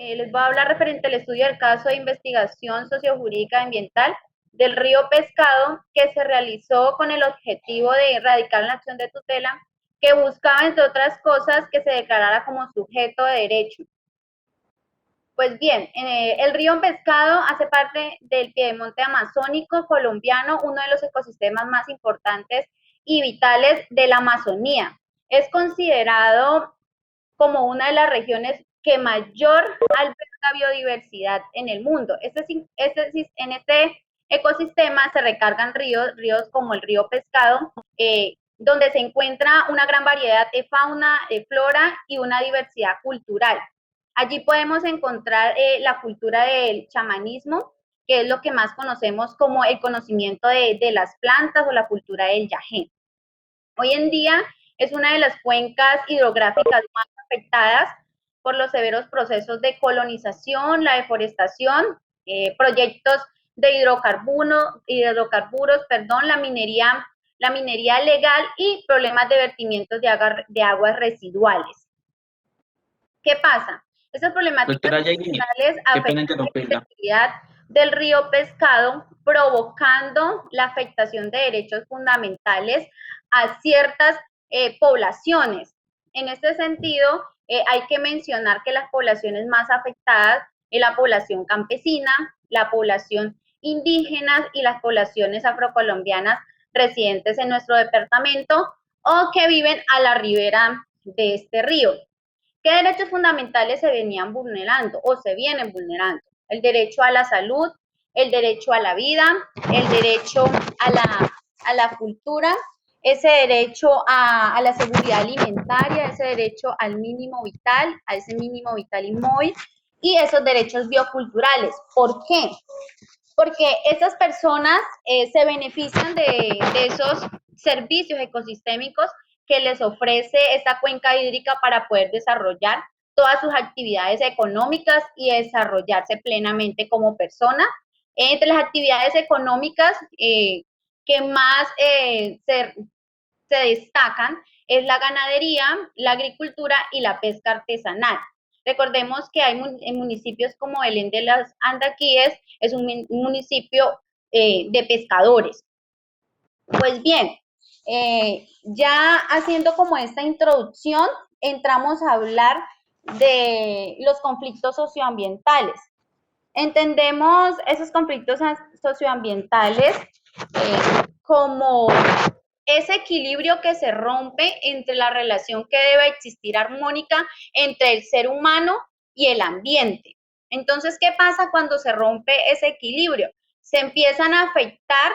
Les voy a hablar referente al estudio del caso de investigación sociojurídica ambiental del río Pescado, que se realizó con el objetivo de erradicar la acción de tutela que buscaba, entre otras cosas, que se declarara como sujeto de derecho. Pues bien, el río Pescado hace parte del piedemonte amazónico colombiano, uno de los ecosistemas más importantes y vitales de la Amazonía. Es considerado como una de las regiones que mayor alberga biodiversidad en el mundo. En este ecosistema se recargan ríos como el río Pescado, donde se encuentra una gran variedad de fauna, de flora y una diversidad cultural. Allí podemos encontrar la cultura del chamanismo, que es lo que más conocemos como el conocimiento de las plantas o la cultura del yagé. Hoy en día es una de las cuencas hidrográficas más afectadas por los severos procesos de colonización, la deforestación, proyectos de hidrocarburos, la minería legal y problemas de vertimientos de aguas residuales. ¿Qué pasa? Esas problemáticas Doctora Yaini, ambientales qué pena afectan la interrumpirla. integridad del río Pescado, provocando la afectación de derechos fundamentales a ciertas poblaciones. En este sentido, hay que mencionar que las poblaciones más afectadas es la población campesina, la población indígena y las poblaciones afrocolombianas residentes en nuestro departamento o que viven a la ribera de este río. ¿Qué derechos fundamentales se venían vulnerando o se vienen vulnerando? El derecho a la salud, el derecho a la vida, el derecho a la cultura, ese derecho a la seguridad alimentaria, ese derecho al mínimo vital, a ese mínimo vital y móvil, y esos derechos bioculturales. ¿Por qué? Porque esas personas se benefician de esos servicios ecosistémicos que les ofrece esta cuenca hídrica para poder desarrollar todas sus actividades económicas y desarrollarse plenamente como persona. Entre las actividades económicas que más se destacan es la ganadería, la agricultura y la pesca artesanal. Recordemos que hay en municipios como Belén de las Andaquíes, es un municipio de pescadores. Pues bien, ya haciendo como esta introducción, entramos a hablar de los conflictos socioambientales. Entendemos esos conflictos socioambientales como ese equilibrio que se rompe entre la relación que debe existir armónica entre el ser humano y el ambiente. Entonces, ¿qué pasa cuando se rompe ese equilibrio? Se empiezan a afectar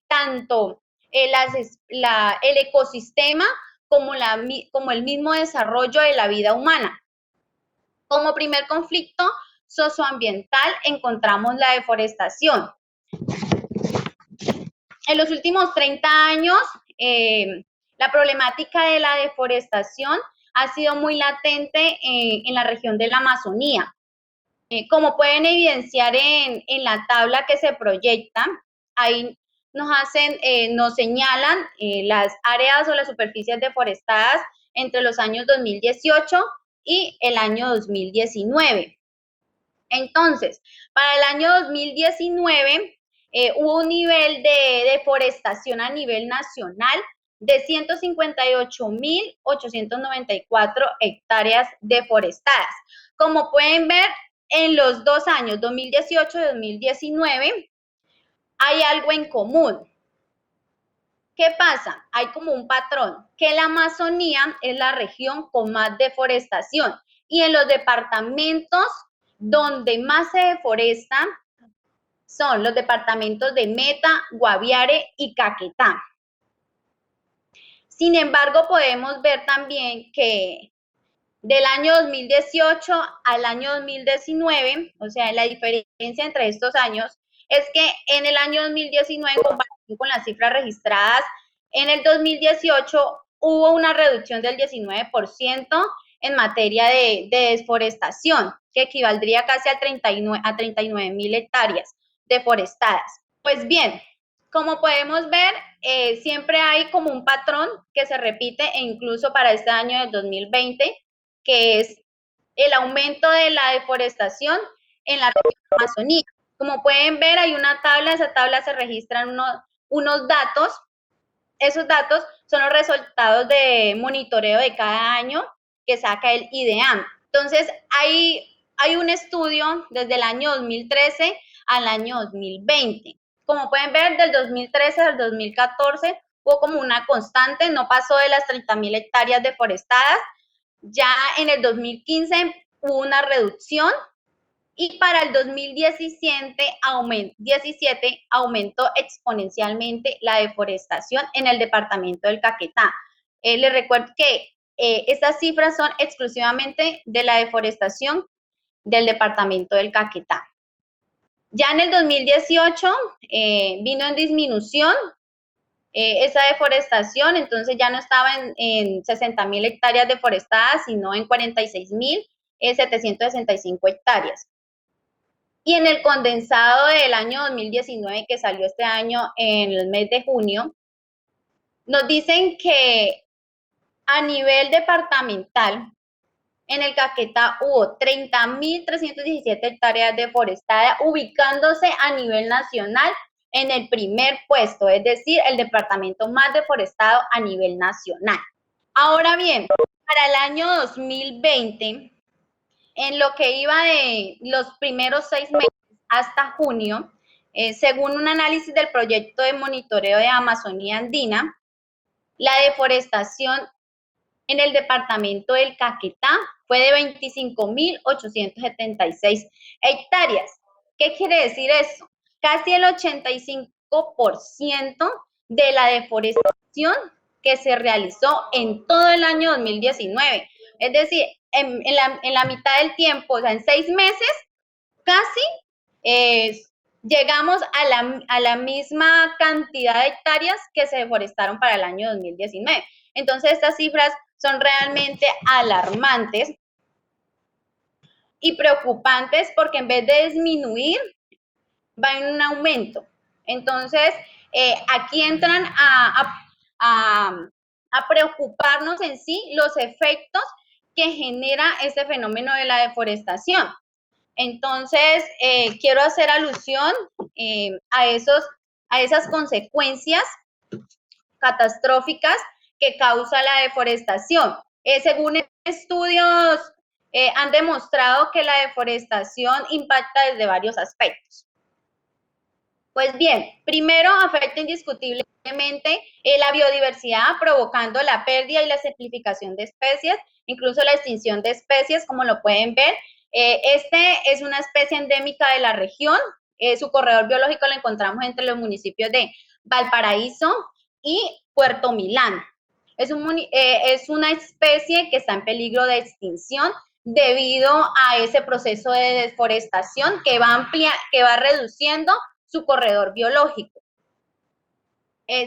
tanto el ecosistema como el mismo desarrollo de la vida humana. Como primer conflicto socioambiental encontramos la deforestación. En los últimos 30 años, la problemática de la deforestación ha sido muy latente en la región de la Amazonía. Como pueden evidenciar en la tabla que se proyecta, ahí nos señalan las áreas o las superficies deforestadas entre los años 2018 y el año 2019. Entonces, para el año 2019 hubo un nivel de deforestación a nivel nacional de 158.894 hectáreas deforestadas. Como pueden ver, en los 2 años, 2018 y 2019, hay algo en común. ¿Qué pasa? Hay como un patrón, que la Amazonía es la región con más deforestación y en los departamentos donde más se deforesta son los departamentos de Meta, Guaviare y Caquetá. Sin embargo, podemos ver también que del año 2018 al año 2019, o sea, la diferencia entre estos años es que en el año 2019, en comparación con las cifras registradas, en el 2018 hubo una reducción del 19% en materia de deforestación, que equivaldría casi a 39.000 hectáreas deforestadas. Pues bien, como podemos ver, siempre hay como un patrón que se repite e incluso para este año del 2020, que es el aumento de la deforestación en la región de Amazonía. Como pueden ver, hay una tabla, esa tabla se registran unos datos. Esos datos son los resultados de monitoreo de cada año que saca el IDEAM. Entonces, hay un estudio desde el año 2013 al año 2020. Como pueden ver, del 2013 al 2014 hubo como una constante, no pasó de las 30.000 hectáreas deforestadas. Ya en el 2015 hubo una reducción y para el 2017 aumentó exponencialmente la deforestación en el departamento del Caquetá. Les recuerdo que estas cifras son exclusivamente de la deforestación del departamento del Caquetá. Ya en el 2018 vino en disminución esa deforestación, entonces ya no estaba en 60.000 hectáreas deforestadas, sino en 46.765 hectáreas. Y en el condensado del año 2019, que salió este año en el mes de junio, nos dicen que a nivel departamental, en el Caquetá hubo 30.317 hectáreas deforestadas, ubicándose a nivel nacional en el primer puesto, es decir, el departamento más deforestado a nivel nacional. Ahora bien, para el año 2020, en lo que iba de los primeros 6 meses hasta junio, según un análisis del proyecto de monitoreo de Amazonía Andina, la deforestación en el departamento del Caquetá fue de 25.876 hectáreas. ¿Qué quiere decir eso? Casi el 85% de la deforestación que se realizó en todo el año 2019. Es decir, en la mitad del tiempo, o sea, en 6 meses, casi llegamos a la misma cantidad de hectáreas que se deforestaron para el año 2019. Entonces, estas cifras son realmente alarmantes y preocupantes porque en vez de disminuir, va en un aumento. Entonces, aquí entran a preocuparnos en sí los efectos que genera este fenómeno de la deforestación. Entonces, quiero hacer alusión a esas consecuencias catastróficas que causa la deforestación. Según estudios, han demostrado que la deforestación impacta desde varios aspectos. Pues bien, primero afecta indiscutiblemente la biodiversidad, provocando la pérdida y la simplificación de especies, incluso la extinción de especies, como lo pueden ver. Este es una especie endémica de la región. Su corredor biológico lo encontramos entre los municipios de Valparaíso y Puerto Milán. Es una especie que está en peligro de extinción debido a ese proceso de deforestación que va reduciendo su corredor biológico.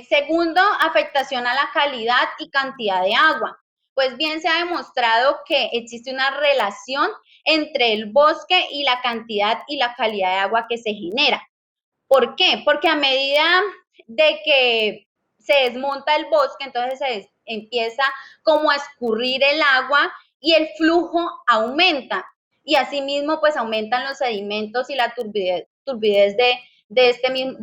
Segundo, afectación a la calidad y cantidad de agua. Pues bien, se ha demostrado que existe una relación entre el bosque y la cantidad y la calidad de agua que se genera. ¿Por qué? Porque a medida de que se desmonta el bosque, entonces se empieza como a escurrir el agua y el flujo aumenta. Y asimismo, pues aumentan los sedimentos y la turbidez de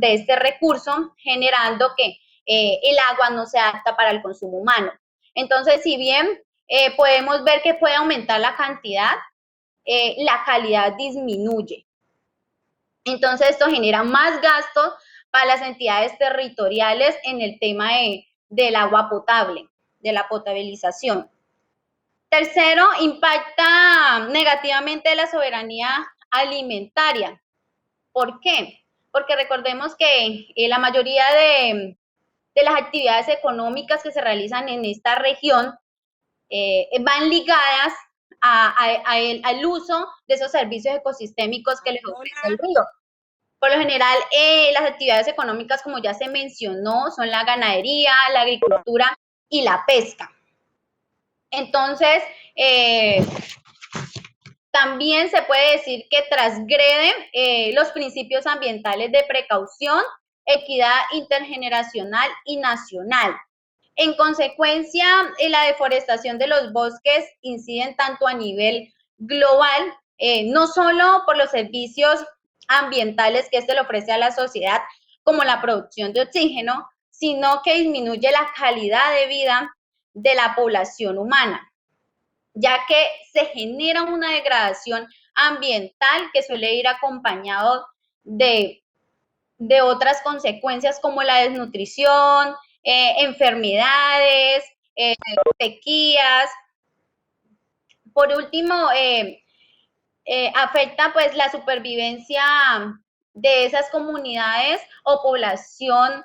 este recurso, generando que el agua no se adapta para el consumo humano. Entonces, si bien podemos ver que puede aumentar la cantidad, la calidad disminuye. Entonces, esto genera más gastos para las entidades territoriales en el tema del agua potable, de la potabilización. Tercero, impacta negativamente la soberanía alimentaria. ¿Por qué? Porque recordemos que la mayoría de las actividades económicas que se realizan en esta región van ligadas al uso de esos servicios ecosistémicos que les ofrece el río. Por lo general, las actividades económicas, como ya se mencionó, son la ganadería, la agricultura y la pesca. Entonces, también se puede decir que transgreden los principios ambientales de precaución, equidad intergeneracional y nacional. En consecuencia, la deforestación de los bosques incide tanto a nivel global, no solo por los servicios ambientales que este le ofrece a la sociedad, como la producción de oxígeno, sino que disminuye la calidad de vida de la población humana, ya que se genera una degradación ambiental que suele ir acompañado de otras consecuencias como la desnutrición, enfermedades, sequías. Por último, afecta pues la supervivencia de esas comunidades o población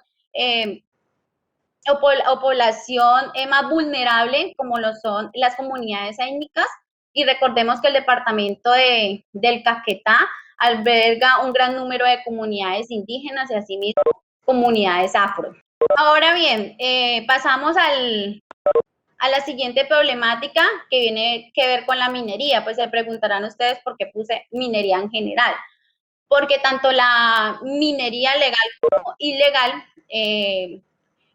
población más vulnerable, como lo son las comunidades étnicas. Y recordemos que el departamento del Caquetá alberga un gran número de comunidades indígenas y asimismo comunidades afro. Ahora bien, pasamos a la siguiente problemática que viene que ver con la minería. Pues se preguntarán ustedes por qué puse minería en general. Porque tanto la minería legal como ilegal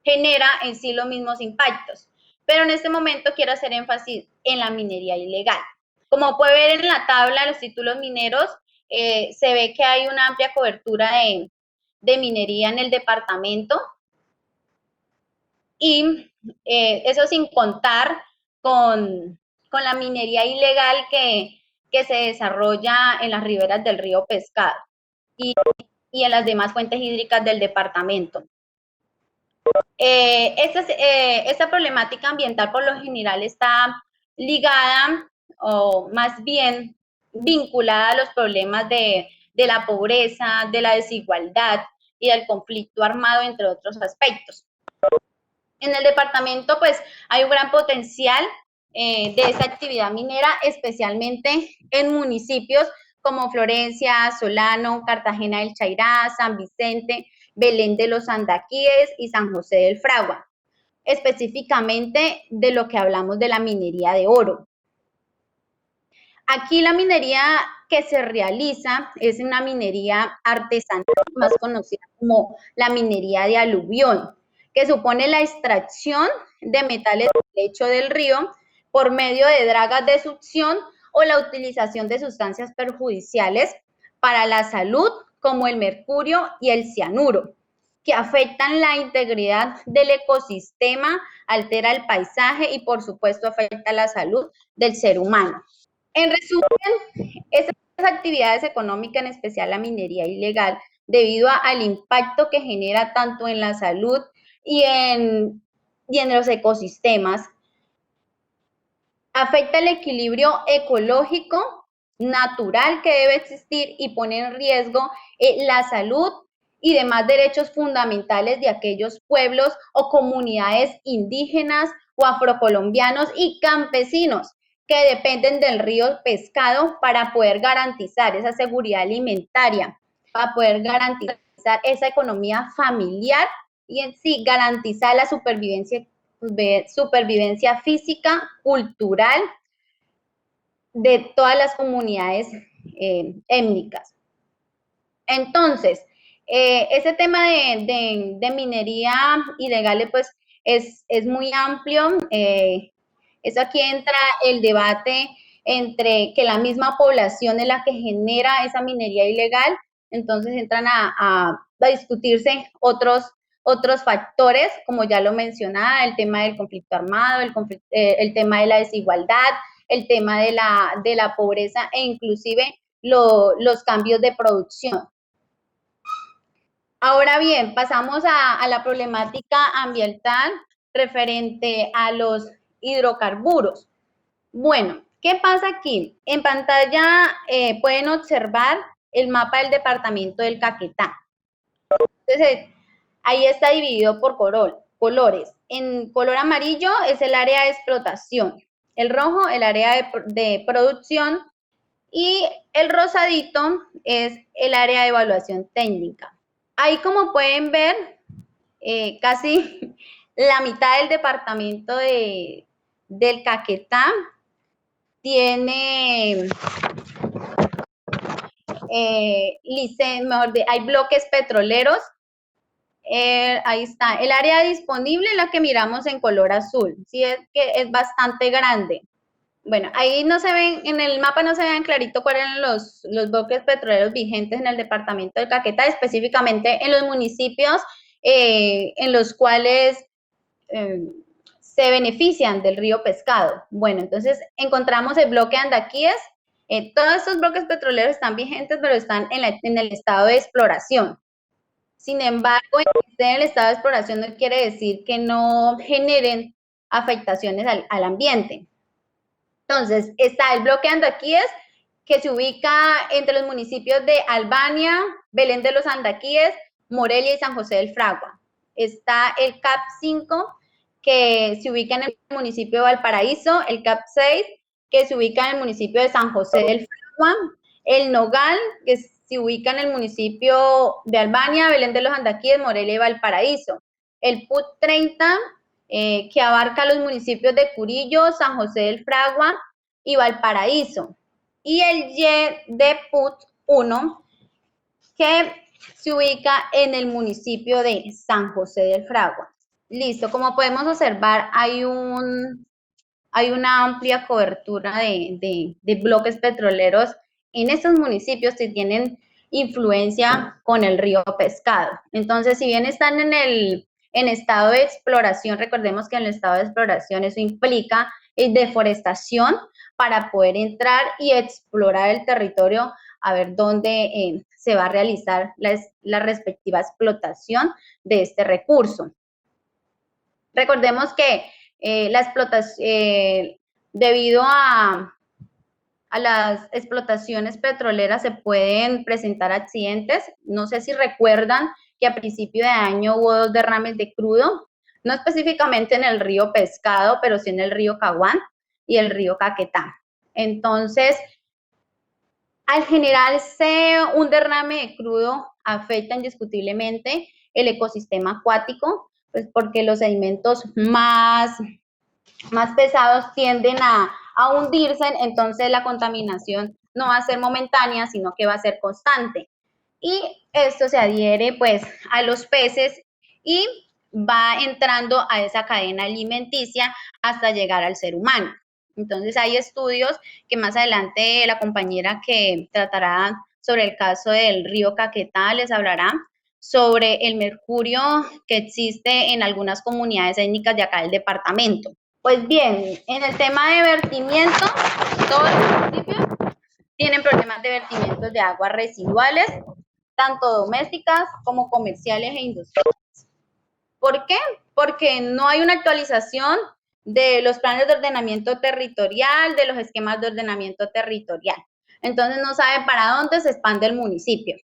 genera en sí los mismos impactos. Pero en este momento quiero hacer énfasis en la minería ilegal. Como puede ver en la tabla, los títulos mineros, se ve que hay una amplia cobertura de minería en el departamento. Y eso sin contar con la minería ilegal que se desarrolla en las riberas del río Pescado y en las demás fuentes hídricas del departamento. Esta problemática ambiental por lo general está ligada o más bien vinculada a los problemas de la pobreza, de la desigualdad y del conflicto armado, entre otros aspectos. En el departamento pues hay un gran potencial de esa actividad minera, especialmente en municipios como Florencia, Solano, Cartagena del Chairá, San Vicente, Belén de los Andaquíes y San José del Fragua, específicamente de lo que hablamos de la minería de oro. Aquí la minería que se realiza es una minería artesanal, más conocida como la minería de aluvión, que supone la extracción de metales del lecho del río por medio de dragas de succión o la utilización de sustancias perjudiciales para la salud, como el mercurio y el cianuro, que afectan la integridad del ecosistema, altera el paisaje y por supuesto afecta la salud del ser humano. En resumen, estas actividades económicas, en especial la minería ilegal, debido al impacto que genera tanto en la salud y en los ecosistemas, afecta el equilibrio ecológico natural que debe existir y pone en riesgo la salud y demás derechos fundamentales de aquellos pueblos o comunidades indígenas o afrocolombianos y campesinos que dependen del río Pescado para poder garantizar esa seguridad alimentaria, para poder garantizar esa economía familiar y en sí garantizar la supervivencia física, cultural de todas las comunidades étnicas. Entonces, ese tema de minería ilegal pues es muy amplio. Eso aquí entra el debate entre que la misma población es la que genera esa minería ilegal, entonces entran a discutirse otros factores, como ya lo mencionaba, el tema del conflicto armado, el tema de la desigualdad, el tema de la pobreza e inclusive los cambios de producción. Ahora bien, pasamos a la problemática ambiental referente a los hidrocarburos. Bueno, ¿qué pasa aquí? En pantalla pueden observar el mapa del departamento del Caquetá. Entonces, ahí está dividido por colores. En color amarillo es el área de explotación, el rojo el área de producción y el rosadito es el área de evaluación técnica. Ahí, como pueden ver, casi la mitad del departamento del Caquetá tiene hay bloques petroleros. Ahí está, el área disponible, la que miramos en color azul, sí, es que es bastante grande. Bueno, ahí no se ven, en el mapa no se ven clarito cuáles eran los bloques petroleros vigentes en el departamento del Caquetá, específicamente en los municipios en los cuales eh, se benefician del río Pescado. Bueno, entonces encontramos el bloque Andaquíes. Todos estos bloques petroleros están vigentes, pero están en el estado de exploración. Sin embargo, en el estado de exploración no quiere decir que no generen afectaciones al ambiente. Entonces, está el bloque Andaquíes, que se ubica entre los municipios de Albania, Belén de los Andaquíes, Morelia y San José del Fragua. Está el CAP 5, que se ubica en el municipio de Valparaíso, el CAP 6, que se ubica en el municipio de San José del Fragua, el Nogal, que se ubica en el municipio de Albania, Belén de los Andaquíes, Morelia y Valparaíso. El PUT 30, que abarca los municipios de Curillo, San José del Fragua y Valparaíso. Y el YDPUT 1, que se ubica en el municipio de San José del Fragua. Listo, como podemos observar, hay una amplia cobertura de bloques petroleros en estos municipios que tienen influencia con el río Pescado. Entonces, si bien están en estado de exploración, recordemos que en el estado de exploración eso implica deforestación para poder entrar y explorar el territorio a ver dónde se va a realizar la respectiva explotación de este recurso. Recordemos que la explotación, debido a las explotaciones petroleras se pueden presentar accidentes. No sé si recuerdan que a principio de año hubo 2 derrames de crudo, no específicamente en el río Pescado, pero sí en el río Caguán y el río Caquetá. Entonces, al generarse un derrame de crudo, afecta indiscutiblemente el ecosistema acuático, pues porque los sedimentos más pesados tienden a hundirse, entonces la contaminación no va a ser momentánea, sino que va a ser constante. Y esto se adhiere pues a los peces y va entrando a esa cadena alimenticia hasta llegar al ser humano. Entonces hay estudios que más adelante la compañera que tratará sobre el caso del río Caquetá les hablará sobre el mercurio que existe en algunas comunidades étnicas de acá del departamento. Pues bien, en el tema de vertimiento, todos los municipios tienen problemas de vertimientos de aguas residuales, tanto domésticas como comerciales e industriales. ¿Por qué? Porque no hay una actualización de los planes de ordenamiento territorial, de los esquemas de ordenamiento territorial. Entonces no sabe para dónde se expande el municipio.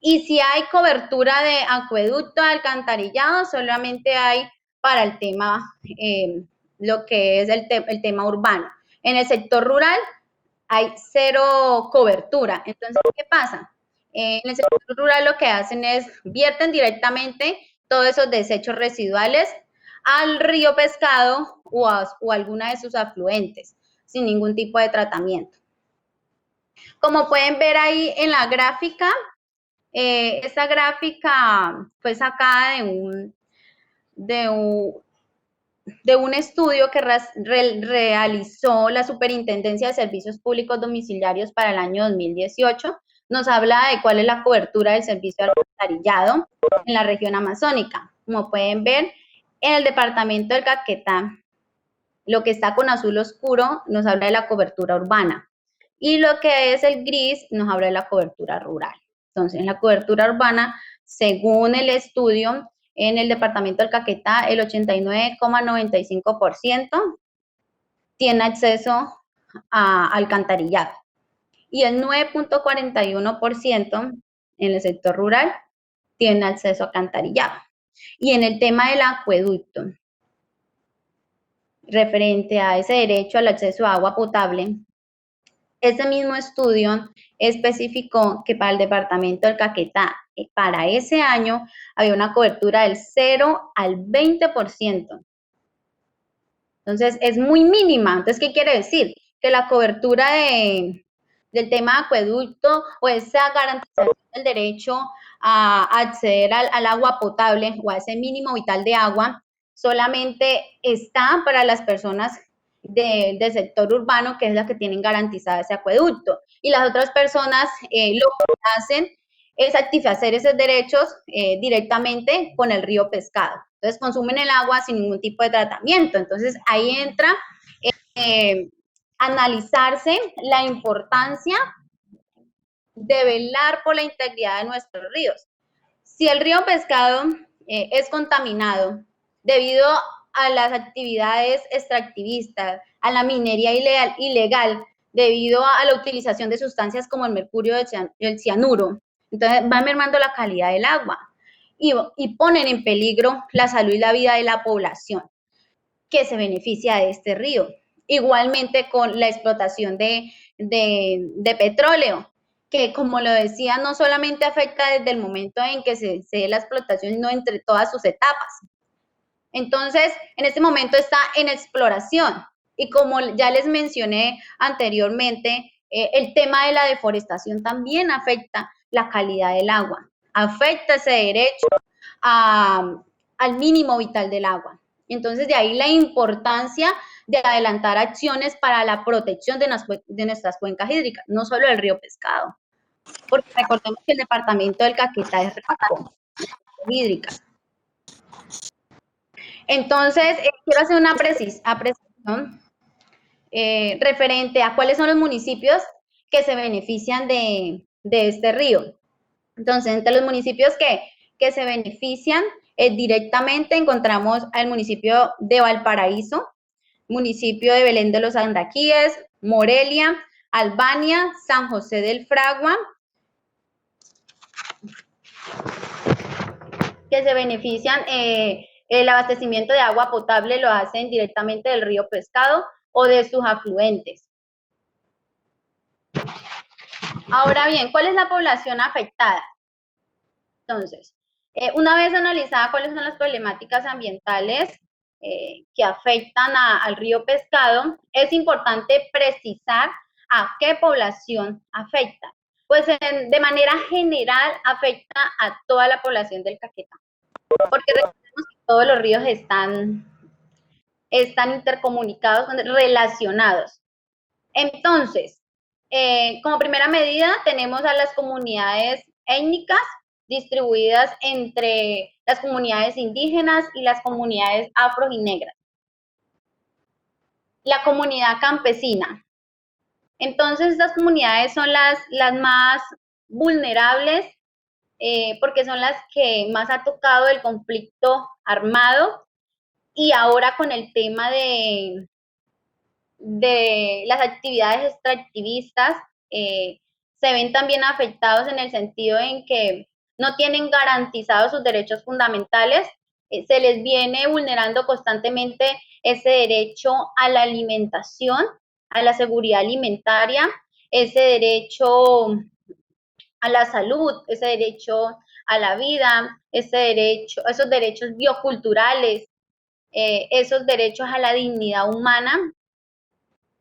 Y si hay cobertura de acueducto, alcantarillado, solamente hay para el tema, lo que es el tema urbano. En el sector rural hay 0 cobertura. Entonces, ¿qué pasa? En el sector rural lo que hacen es vierten directamente todos esos desechos residuales al río Pescado o alguna de sus afluentes, sin ningún tipo de tratamiento. Como pueden ver ahí en la gráfica, esta gráfica fue sacada de un estudio que realizó la Superintendencia de Servicios Públicos Domiciliarios para el año 2018. Nos habla de cuál es la cobertura del servicio de alcantarillado en la región amazónica. Como pueden ver, en el departamento del Caquetá, lo que está con azul oscuro nos habla de la cobertura urbana. Y lo que es el gris nos habla de la cobertura rural. Entonces, en la cobertura urbana, según el estudio, en el departamento del Caquetá, el 89,95% tiene acceso a alcantarillado y el 9,41% en el sector rural tiene acceso a alcantarillado. Y en el tema del acueducto, referente a ese derecho al acceso a agua potable, ese mismo estudio especificó que para el departamento del Caquetá, para ese año, había una cobertura del 0 al 20%. Entonces, es muy mínima. Entonces, ¿qué quiere decir? Que la cobertura del tema de acueducto o esa garantización del derecho a acceder al agua potable o a ese mínimo vital de agua solamente está para las personas del sector urbano, que es la que tienen garantizado ese acueducto. Y las otras personas lo que hacen es satisfacer esos derechos directamente con el río Pescado. Entonces consumen el agua sin ningún tipo de tratamiento. Entonces ahí entra analizarse la importancia de velar por la integridad de nuestros ríos. Si el río Pescado es contaminado debido a las actividades extractivistas, a la minería ilegal, debido a la utilización de sustancias como el mercurio y el cianuro, entonces va mermando la calidad del agua y ponen en peligro la salud y la vida de la población que se beneficia de este río. Igualmente con la explotación de petróleo, que como lo decía, no solamente afecta desde el momento en que se dé la explotación, sino entre todas sus etapas. Entonces, en este momento está en exploración. Y como ya les mencioné anteriormente, el tema de la deforestación también afecta la calidad del agua, afecta ese derecho al mínimo vital del agua. Entonces, de ahí la importancia de adelantar acciones para la protección de nuestras cuencas hídricas, no solo del río Pescado, porque recordemos que el departamento del Caquetá es rico en hídricas. Entonces, quiero hacer una precisión referente a cuáles son los municipios que se benefician de este río. Entonces, entre los municipios que se benefician directamente encontramos al municipio de Valparaíso, municipio de Belén de los Andaquíes, Morelia, Albania, San José del Fragua, que se benefician, el abastecimiento de agua potable lo hacen directamente del río Pescado o de sus afluentes. Ahora bien, ¿cuál es la población afectada? Entonces, una vez analizada cuáles son las problemáticas ambientales que afectan al río Pescado, es importante precisar a qué población afecta. Pues de manera general afecta a toda la población del Caquetá, porque recordemos que todos los ríos están intercomunicados, relacionados. Entonces, como primera medida tenemos a las comunidades étnicas distribuidas entre las comunidades indígenas y las comunidades afro y negras. La comunidad campesina. Entonces, estas comunidades son las más vulnerables porque son las que más ha tocado el conflicto armado y ahora con el tema de las actividades extractivistas se ven también afectados en el sentido en que no tienen garantizados sus derechos fundamentales, se les viene vulnerando constantemente ese derecho a la alimentación, a la seguridad alimentaria, ese derecho a la salud, ese derecho a la vida, esos derechos bioculturales, esos derechos a la dignidad humana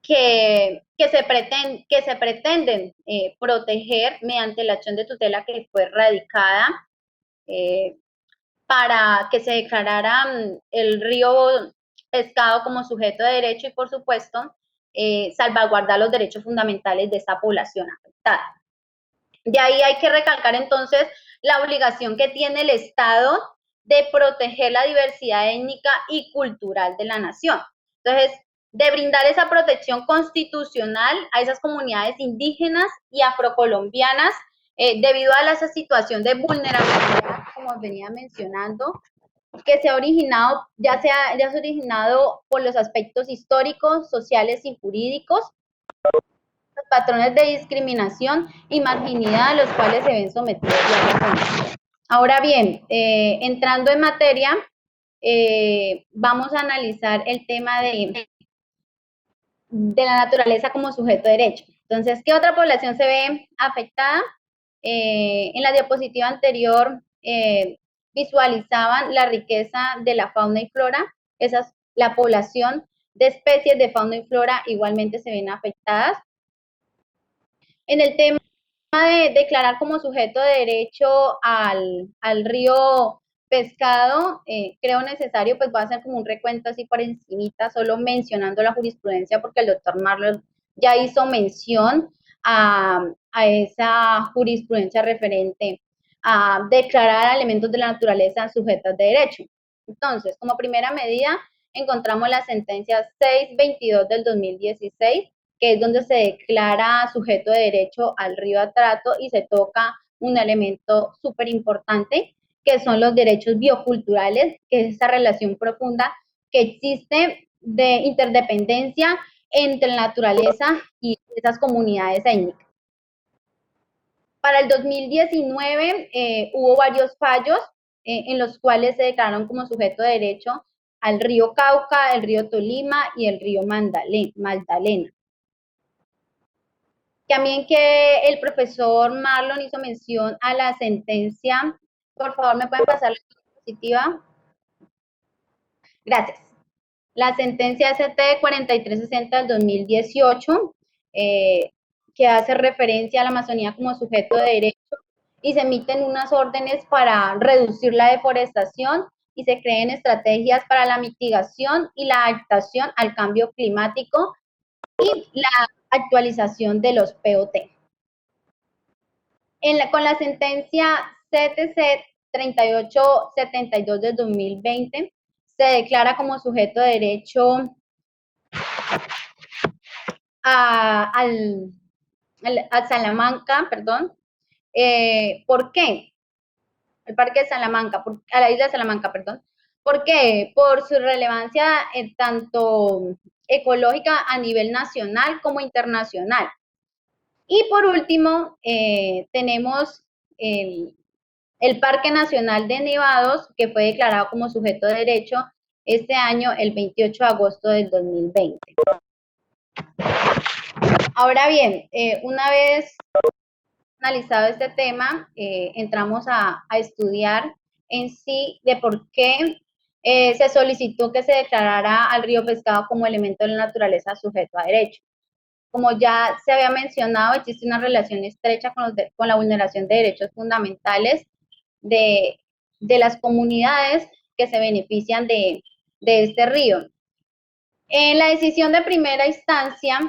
que se pretenden proteger mediante la acción de tutela que fue radicada para que se declarara el río Pescado como sujeto de derecho y, por supuesto, salvaguardar los derechos fundamentales de esta población afectada. De ahí hay que recalcar entonces la obligación que tiene el Estado de proteger la diversidad étnica y cultural de la nación. Entonces, de brindar esa protección constitucional a esas comunidades indígenas y afrocolombianas debido a esa situación de vulnerabilidad, como venía mencionando, que se ha originado, ya se ha originado por los aspectos históricos, sociales y jurídicos, los patrones de discriminación y marginalidad a los cuales se ven sometidos las personas. Ahora bien, entrando en materia, vamos a analizar el tema de la naturaleza como sujeto de derecho. Entonces, ¿qué otra población se ve afectada? En la diapositiva anterior visualizaban la riqueza de la fauna y flora, la población de especies de fauna y flora igualmente se ven afectadas. En el tema de declarar como sujeto de derecho al río pescado, creo necesario, pues voy a hacer como un recuento así por encimita, solo mencionando la jurisprudencia, porque el doctor Marlon ya hizo mención a esa jurisprudencia referente a declarar elementos de la naturaleza sujetos de derecho. Entonces, como primera medida, encontramos la sentencia 622 del 2016, que es donde se declara sujeto de derecho al río a trato y se toca un elemento súper importante, que son los derechos bioculturales, que es esa relación profunda que existe de interdependencia entre la naturaleza y esas comunidades étnicas. Para el 2019 hubo varios fallos en los cuales se declararon como sujeto de derecho al río Cauca, el río Tolima y el río Magdalena. También que el profesor Marlon hizo mención a la sentencia. Por favor, ¿me pueden pasar la diapositiva? Gracias. La sentencia ST 4360 del 2018, que hace referencia a la Amazonía como sujeto de derecho, y se emiten unas órdenes para reducir la deforestación y se creen estrategias para la mitigación y la adaptación al cambio climático y la actualización de los POT. Con la sentencia CTC 3872 del 2020, se declara como sujeto de derecho a Salamanca, perdón. ¿Por qué? El Parque de Salamanca, a la isla de Salamanca, perdón. ¿Por qué? Por su relevancia tanto ecológica a nivel nacional como internacional. Y por último, tenemos el Parque Nacional de Nevados, que fue declarado como sujeto de derecho este año, el 28 de agosto del 2020. Ahora bien, una vez analizado este tema, entramos a estudiar en sí de por qué se solicitó que se declarara al río Pescado como elemento de la naturaleza sujeto a derecho. Como ya se había mencionado, existe una relación estrecha con la vulneración de derechos fundamentales de las comunidades que se benefician de este río. En la decisión de primera instancia,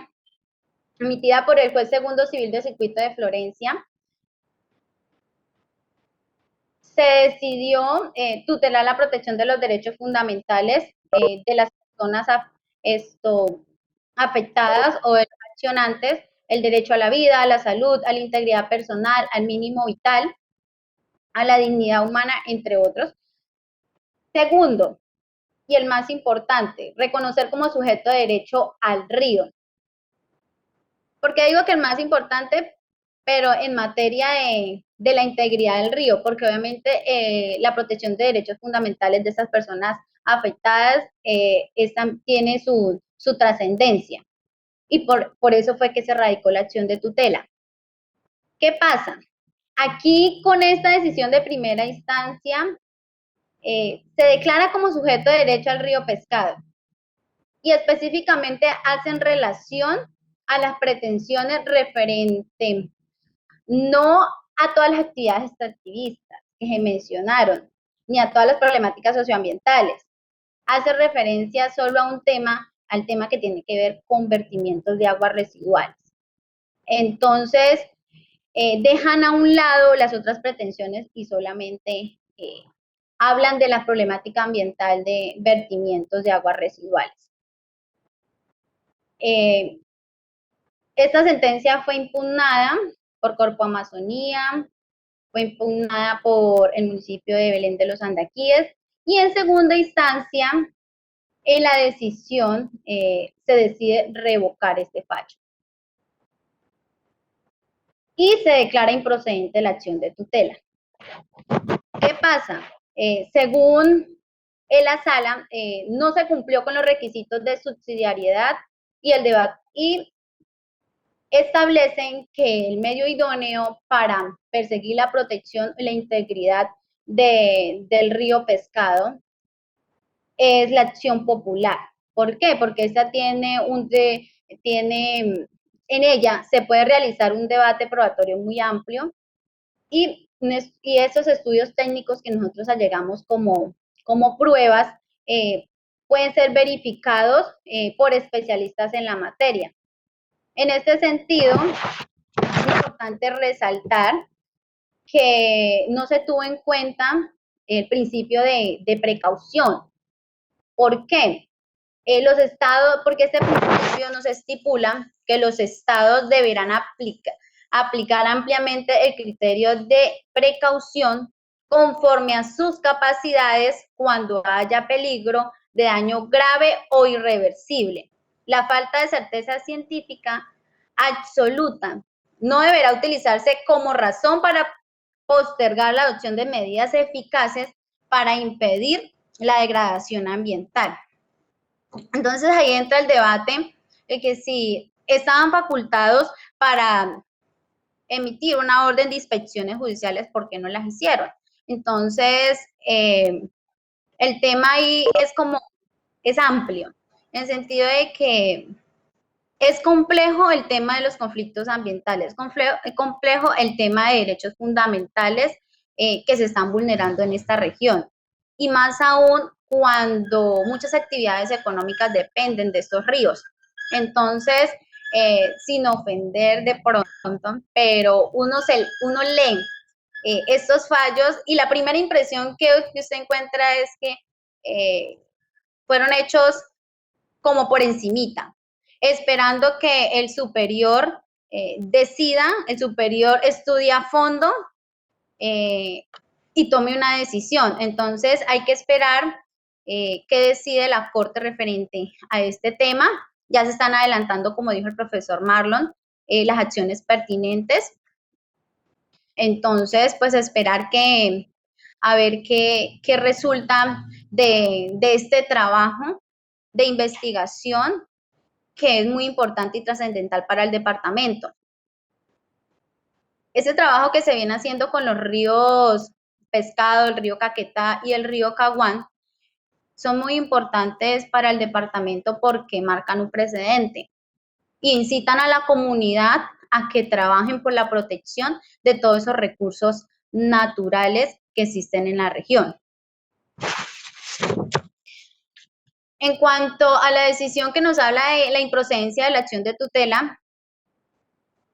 emitida por el juez segundo civil de circuito de Florencia, se decidió tutelar la protección de los derechos fundamentales de las personas afectadas o de los accionantes, el derecho a la vida, a la salud, a la integridad personal, al mínimo vital, a la dignidad humana, entre otros. Segundo, y el más importante, reconocer como sujeto de derecho al río. ¿Por qué digo que el más importante? Pero en materia de la integridad del río, porque obviamente la protección de derechos fundamentales de esas personas afectadas tiene su trascendencia. Y por eso fue que se radicó la acción de tutela. ¿Qué pasa? Aquí, con esta decisión de primera instancia, se declara como sujeto de derecho al río Pescado y específicamente hacen relación a las pretensiones referente no a todas las actividades extractivistas que se mencionaron, ni a todas las problemáticas socioambientales. Hace referencia solo a un tema, al tema que tiene que ver con vertimientos de aguas residuales. Entonces, dejan a un lado las otras pretensiones y solamente hablan de la problemática ambiental de vertimientos de aguas residuales. Esta sentencia fue impugnada por Corpo Amazonía, fue impugnada por el municipio de Belén de los Andaquíes y en segunda instancia, en la decisión se decide revocar este fallo. Y se declara improcedente la acción de tutela. ¿Qué pasa? Según la sala, no se cumplió con los requisitos de subsidiariedad y el debate y establecen que el medio idóneo para perseguir la protección y la integridad del río Pescado es la acción popular. ¿Por qué? Porque esta en ella se puede realizar un debate probatorio muy amplio y esos estudios técnicos que nosotros allegamos como pruebas pueden ser verificados por especialistas en la materia. En este sentido, es importante resaltar que no se tuvo en cuenta el principio de precaución. ¿Por qué? Los estados, porque este principio nos estipula que los estados deberán aplicar ampliamente el criterio de precaución conforme a sus capacidades cuando haya peligro de daño grave o irreversible. La falta de certeza científica absoluta no deberá utilizarse como razón para postergar la adopción de medidas eficaces para impedir la degradación ambiental. Entonces ahí entra el debate de que si estaban facultados para emitir una orden de inspecciones judiciales, ¿por qué no las hicieron? Entonces, el tema ahí es amplio, en el sentido de que es complejo el tema de los conflictos ambientales, es complejo el tema de derechos fundamentales que se están vulnerando en esta región. Y más aún cuando muchas actividades económicas dependen de estos ríos. Entonces, sin ofender de pronto, pero uno lee estos fallos y la primera impresión que usted encuentra es que fueron hechos como por encimita, esperando que el superior decida, el superior estudie a fondo y tome una decisión. Entonces hay que esperar qué decide la Corte referente a este tema. Ya se están adelantando, como dijo el profesor Marlon, las acciones pertinentes. Entonces, pues esperar a ver qué resulta de este trabajo de investigación que es muy importante y trascendental para el departamento. Ese trabajo que se viene haciendo con los ríos Pescado, el río Caquetá y el río Caguán son muy importantes para el departamento porque marcan un precedente e incitan a la comunidad a que trabajen por la protección de todos esos recursos naturales que existen en la región. En cuanto a la decisión que nos habla de la improcedencia de la acción de tutela,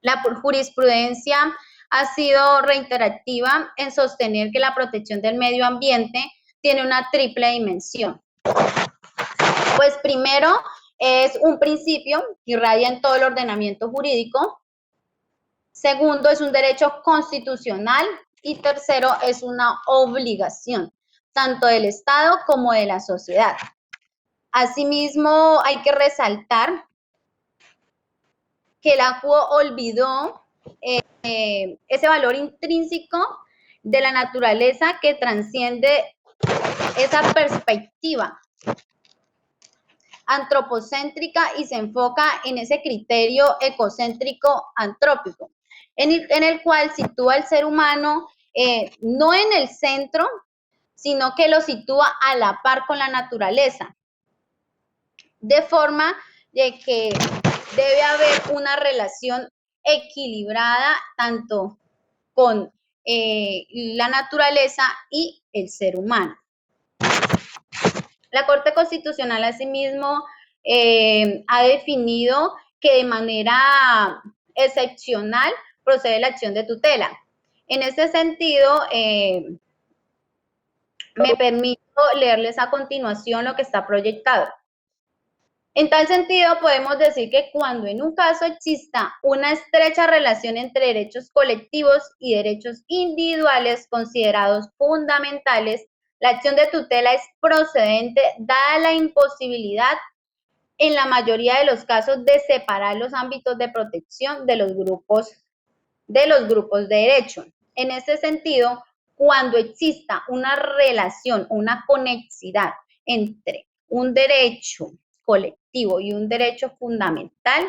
la jurisprudencia ha sido reiterativa en sostener que la protección del medio ambiente tiene una triple dimensión. Pues primero, es un principio que irradia en todo el ordenamiento jurídico. Segundo, es un derecho constitucional. Y tercero, es una obligación, tanto del Estado como de la sociedad. Asimismo, hay que resaltar que el ACUO olvidó ese valor intrínseco de la naturaleza que transciende esa perspectiva antropocéntrica y se enfoca en ese criterio ecocéntrico antrópico, en el cual sitúa al ser humano no en el centro, sino que lo sitúa a la par con la naturaleza, de forma de que debe haber una relación equilibrada tanto con la naturaleza y el ser humano. La Corte Constitucional, asimismo, ha definido que de manera excepcional procede la acción de tutela. En este sentido, me permito leerles a continuación lo que está proyectado. En tal sentido, podemos decir que cuando en un caso exista una estrecha relación entre derechos colectivos y derechos individuales considerados fundamentales, la acción de tutela es procedente dada la imposibilidad en la mayoría de los casos de separar los ámbitos de protección de los grupos de derecho. En este sentido, cuando exista una relación, una conexidad entre un derecho colectivo y un derecho fundamental,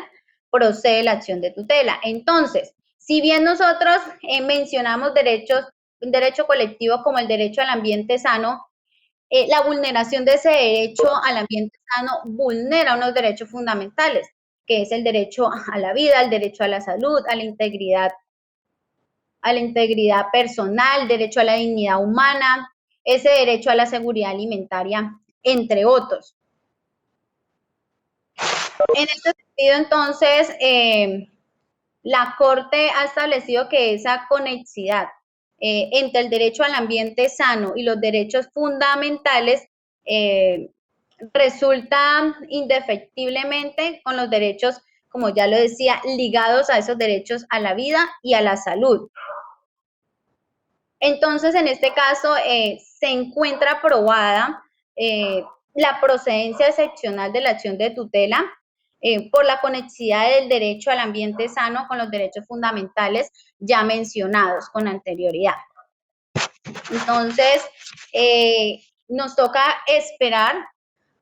procede la acción de tutela. Entonces, si bien nosotros mencionamos un derecho colectivo como el derecho al ambiente sano, la vulneración de ese derecho al ambiente sano vulnera unos derechos fundamentales, que es el derecho a la vida, el derecho a la salud, a la integridad a la integridad personal, derecho a la dignidad humana, ese derecho a la seguridad alimentaria, entre otros. En este sentido, entonces, la Corte ha establecido que esa conexidad entre el derecho al ambiente sano y los derechos fundamentales resulta indefectiblemente con los derechos, como ya lo decía, ligados a esos derechos a la vida y a la salud. Entonces, en este caso, se encuentra aprobada la procedencia excepcional de la acción de tutela por la conexidad del derecho al ambiente sano con los derechos fundamentales ya mencionados con anterioridad. Entonces, nos toca esperar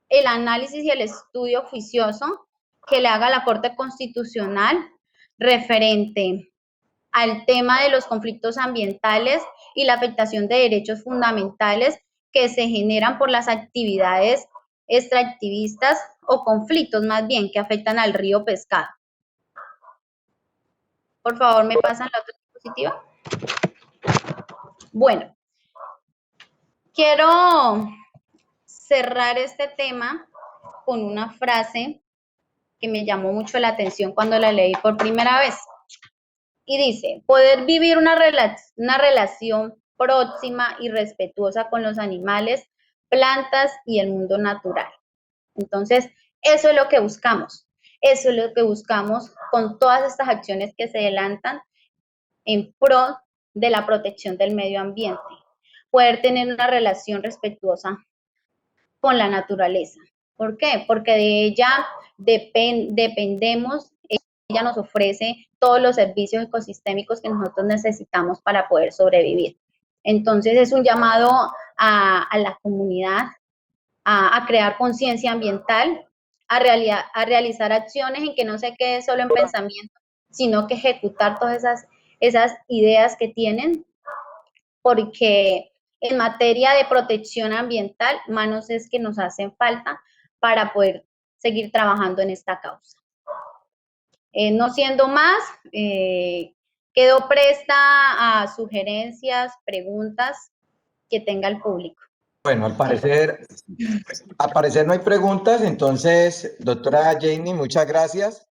el análisis y el estudio oficioso que le haga la Corte Constitucional referente al tema de los conflictos ambientales y la afectación de derechos fundamentales que se generan por las actividades extractivistas o conflictos más bien que afectan al río Pescado. Por favor, ¿me pasan la otra diapositiva? Bueno, quiero cerrar este tema con una frase que me llamó mucho la atención cuando la leí por primera vez. Y dice, poder vivir una relación próxima y respetuosa con los animales, plantas y el mundo natural. Entonces, eso es lo que buscamos. Eso es lo que buscamos con todas estas acciones que se adelantan en pro de la protección del medio ambiente. Poder tener una relación respetuosa con la naturaleza. ¿Por qué? Porque de ella dependemos, ella nos ofrece todos los servicios ecosistémicos que nosotros necesitamos para poder sobrevivir. Entonces es un llamado a la comunidad a crear conciencia ambiental, a realizar acciones en que no se quede solo en pensamiento, sino que ejecutar todas esas ideas que tienen, porque en materia de protección ambiental, manos es que nos hacen falta para poder seguir trabajando en esta causa. No siendo más, quedo presta a sugerencias, preguntas que tenga el público. Bueno, al parecer no hay preguntas, entonces, doctora Janie, muchas gracias.